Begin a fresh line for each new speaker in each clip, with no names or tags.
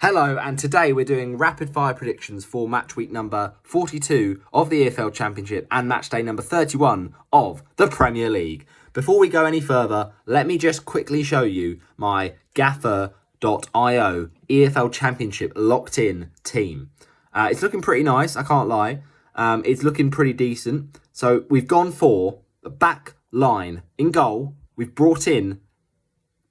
Hello, and today we're doing rapid fire predictions for match week number 42 of the EFL Championship and match day number 31 of the Premier League. Before we go any further, let me just quickly show you my Gaffer.io EFL Championship locked in team. It's looking pretty nice, I can't lie. It's looking pretty decent. So we've gone for the back line. In goal, we've brought in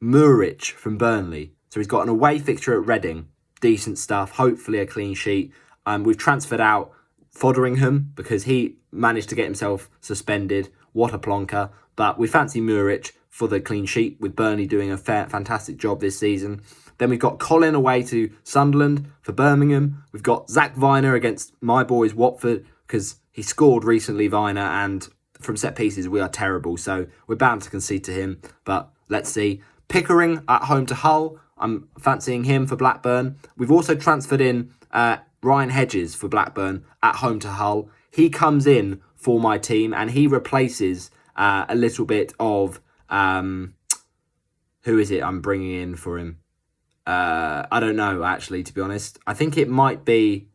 Muric from Burnley. So he's got an away fixture at Reading. Decent stuff, hopefully a clean sheet. We've transferred out Fotheringham because he managed to get himself suspended. What a plonker. But we fancy Muric for the clean sheet, with Burnley doing a fantastic job this season. Then we've got Colin away to Sunderland for Birmingham. We've got Zach Viner against my boys Watford because he scored recently, Viner, and from set pieces we are terrible. So we're bound to concede to him, but let's see. Pickering at home to Hull. I'm fancying him for Blackburn. We've also transferred in Ryan Hedges for Blackburn at home to Hull. He comes in for my team and he replaces a little bit of... who is it I'm bringing in for him? I don't know, actually, to be honest. I think it might be...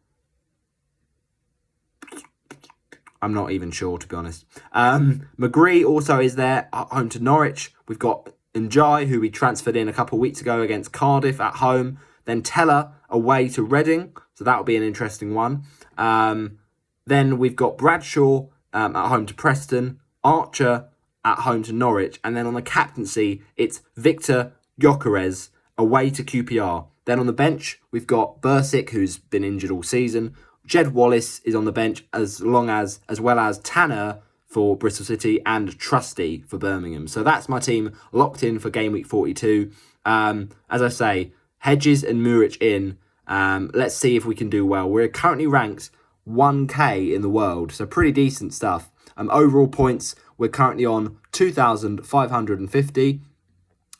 I'm not even sure, to be honest. McGree also is there at home to Norwich. We've got Njai, who we transferred in a couple of weeks ago against Cardiff at home. Then Teller away to Reading. So that'll be an interesting one. Then we've got Bradshaw at home to Preston. Archer at home to Norwich. And then on the captaincy, it's Victor Gyökeres away to QPR. Then on the bench, we've got Bursic, who's been injured all season. Jed Wallace is on the bench, as well as Tanner for Bristol City and Trusty for Birmingham. So that's my team locked in for game week 42. As I say, Hedges and Muric in. Let's see if we can do well. We're currently ranked 1K in the world, so pretty decent stuff. Overall points, we're currently on 2,550.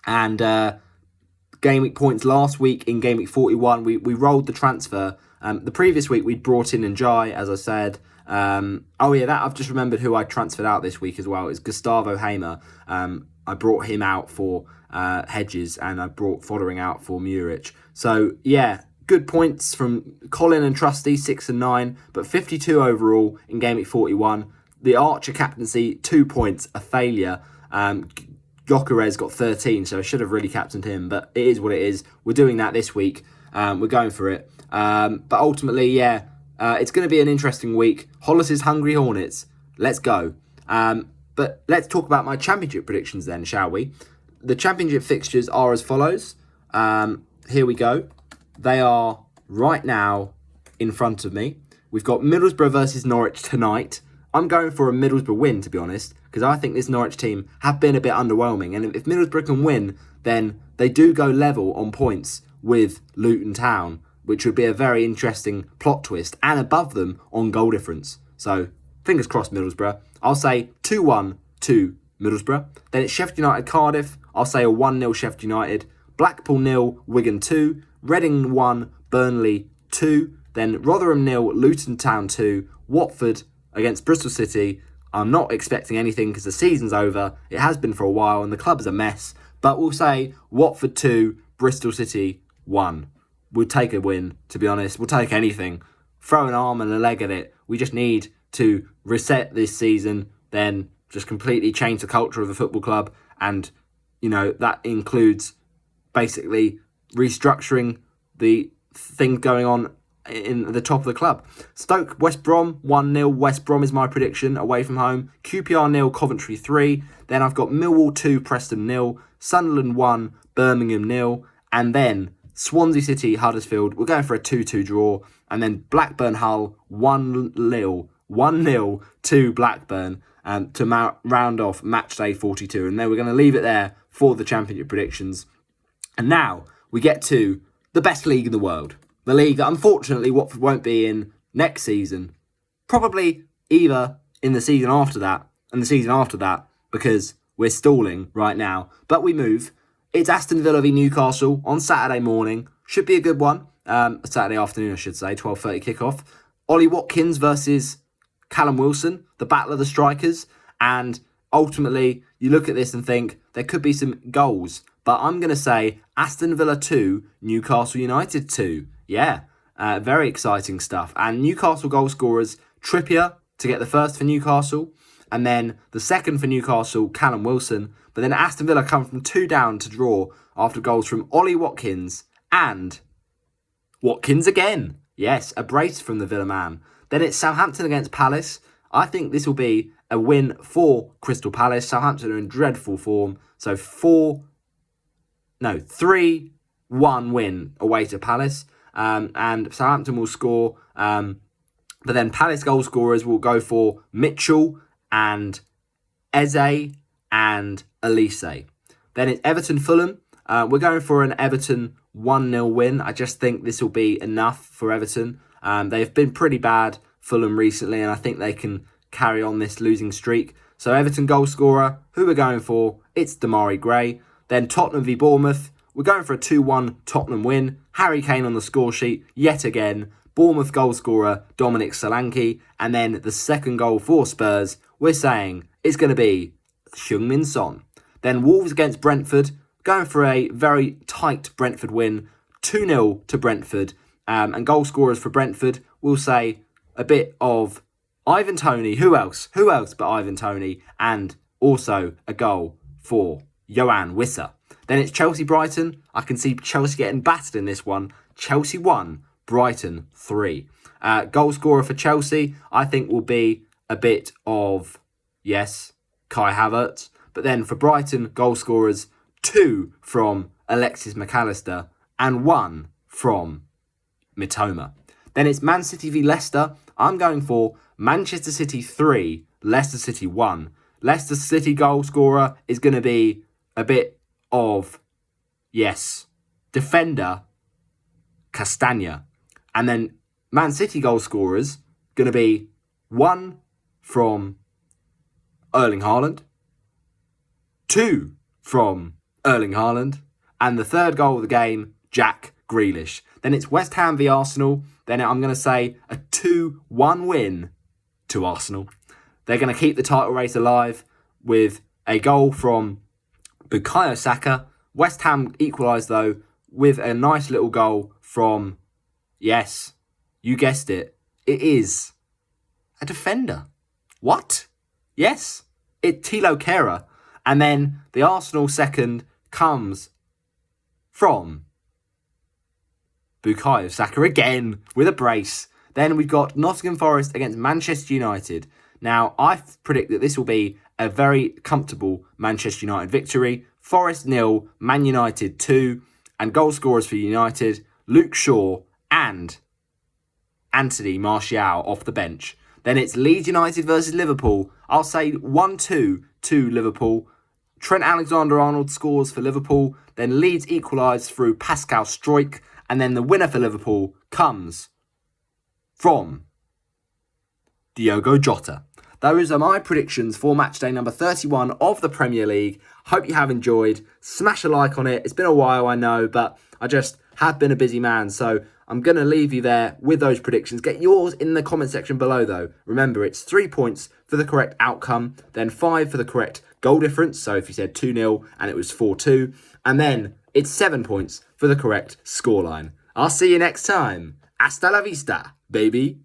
And game week points last week in game week 41, we rolled the transfer. The previous week, we'd brought in Njai, as I said. I've just remembered who I transferred out this week as well. It's Gustavo Hamer. I brought him out for Hedges, and I brought Fothering out for Muric. So, yeah, good points from Colin and Trusty, 6 and 9, but 52 overall in game week 41. The Archer captaincy, 2 points, a failure. Gyökeres got 13, so I should have really captained him, but it is what it is. We're doing that this week. We're going for it. But ultimately, yeah, it's going to be an interesting week. Hollis's Hungry Hornets. Let's go. But let's talk about my championship predictions then, shall we? The championship fixtures are as follows. Here we go. They are right now in front of me. We've got Middlesbrough versus Norwich tonight. I'm going for a Middlesbrough win, to be honest, because I think this Norwich team have been a bit underwhelming. And if Middlesbrough can win, then they do go level on points with Luton Town, which would be a very interesting plot twist, and above them on goal difference. So, fingers crossed, Middlesbrough. I'll say 2-1 to Middlesbrough. Then it's Sheffield United Cardiff. I'll say a 1-0 Sheffield United. Blackpool 0, Wigan 2. Reading 1, Burnley 2. Then Rotherham 0, Luton Town 2. Watford against Bristol City. I'm not expecting anything because the season's over. It has been for a while and the club's a mess. But we'll say Watford 2, Bristol City 1. We'll take a win, to be honest. We'll take anything. Throw an arm and a leg at it. We just need to reset this season, then just completely change the culture of the football club. And, you know, that includes basically restructuring the things going on in the top of the club. Stoke, West Brom, 1-0. West Brom is my prediction, away from home. QPR 0, Coventry 3. Then I've got Millwall 2, Preston 0. Sunderland 1, Birmingham 0. And then Swansea City, Huddersfield. We're going for a 2-2 draw. And then Blackburn Hull, 1-0 to Blackburn to round off match day 42. And then we're going to leave it there for the championship predictions. And now we get to the best league in the world. The league that unfortunately Watford won't be in next season. Probably either in the season after that and the season after that, because we're stalling right now. But we move. It's Aston Villa v Newcastle on Saturday morning. Should be a good one. Saturday afternoon, I should say. 12:30 kickoff. Ollie Watkins versus Callum Wilson. The battle of the strikers. And ultimately, you look at this and think there could be some goals. but I'm going to say Aston Villa 2, Newcastle United 2. Yeah, very exciting stuff. And Newcastle goal scorers, Trippier to get the first for Newcastle, and then the second for Newcastle, Callum Wilson. But then Aston Villa come from 2 down to draw after goals from Ollie Watkins and Watkins again. Yes, a brace from the Villa man. Then it's Southampton against Palace. I think this will be a win for Crystal Palace. Southampton are in dreadful form. So 3-1 win away to Palace. And Southampton will score. But then Palace goal scorers will go for Mitchell and Eze and Elise. Then it's Everton-Fulham. We're going for an Everton 1-0 win. I just think this will be enough for Everton. They've been pretty bad, Fulham, recently, and I think they can carry on this losing streak. So Everton goal scorer, who we're going for, it's Damari Gray. Then Tottenham v Bournemouth. We're going for a 2-1 Tottenham win. Harry Kane on the score sheet yet again. Bournemouth goal scorer, Dominic Solanke. And then the second goal for Spurs, we're saying it's going to be Heung-min Son. Then Wolves against Brentford. Going for a very tight Brentford win. 2-0 to Brentford. And goal scorers for Brentford, we'll say a bit of Ivan Toney. Who else? Who else but Ivan Toney? And also a goal for Yoann Wissa. Then it's Chelsea-Brighton. I can see Chelsea getting battered in this one. Chelsea 1, Brighton 3. Goal scorer for Chelsea, I think, will be a bit of, yes, Kai Havertz. But then for Brighton, goal scorers, 2 from Alexis McAllister and 1 from Mitoma. Then it's Man City v Leicester. I'm going for Manchester City 3, Leicester City 1. Leicester City goal scorer is going to be a bit of, yes, defender Castagna. And then Man City goal scorers going to be 1 from Erling Haaland, 2 from Erling Haaland, and the third goal of the game, Jack Grealish. Then it's West Ham v Arsenal. Then I'm going to say a 2-1 win to Arsenal. They're going to keep the title race alive with a goal from Bukayo Saka. West Ham equalised, though, with a nice little goal from, yes, you guessed it, it is a defender. What? Yes, it's Thilo Kehrer. And then the Arsenal second comes from Bukayo Saka again with a brace. Then we've got Nottingham Forest against Manchester United. Now, I predict that this will be a very comfortable Manchester United victory. Forest 0, Man United 2. And goal scorers for United, Luke Shaw and Anthony Martial off the bench. Then it's Leeds United versus Liverpool. I'll say 1-2 to Liverpool. Trent Alexander-Arnold scores for Liverpool. Then Leeds equalise through Pascal Struijk. And then the winner for Liverpool comes from Diogo Jota. Those are my predictions for matchday number 31 of the Premier League. Hope you have enjoyed. Smash a like on it. It's been a while, I know, but I just have been a busy man. So I'm going to leave you there with those predictions. Get yours in the comment section below, though. Remember, it's 3 points for the correct outcome, then 5 for the correct goal difference. So if you said 2-0 and it was 4-2, and then it's 7 points for the correct scoreline. I'll see you next time. Hasta la vista, baby.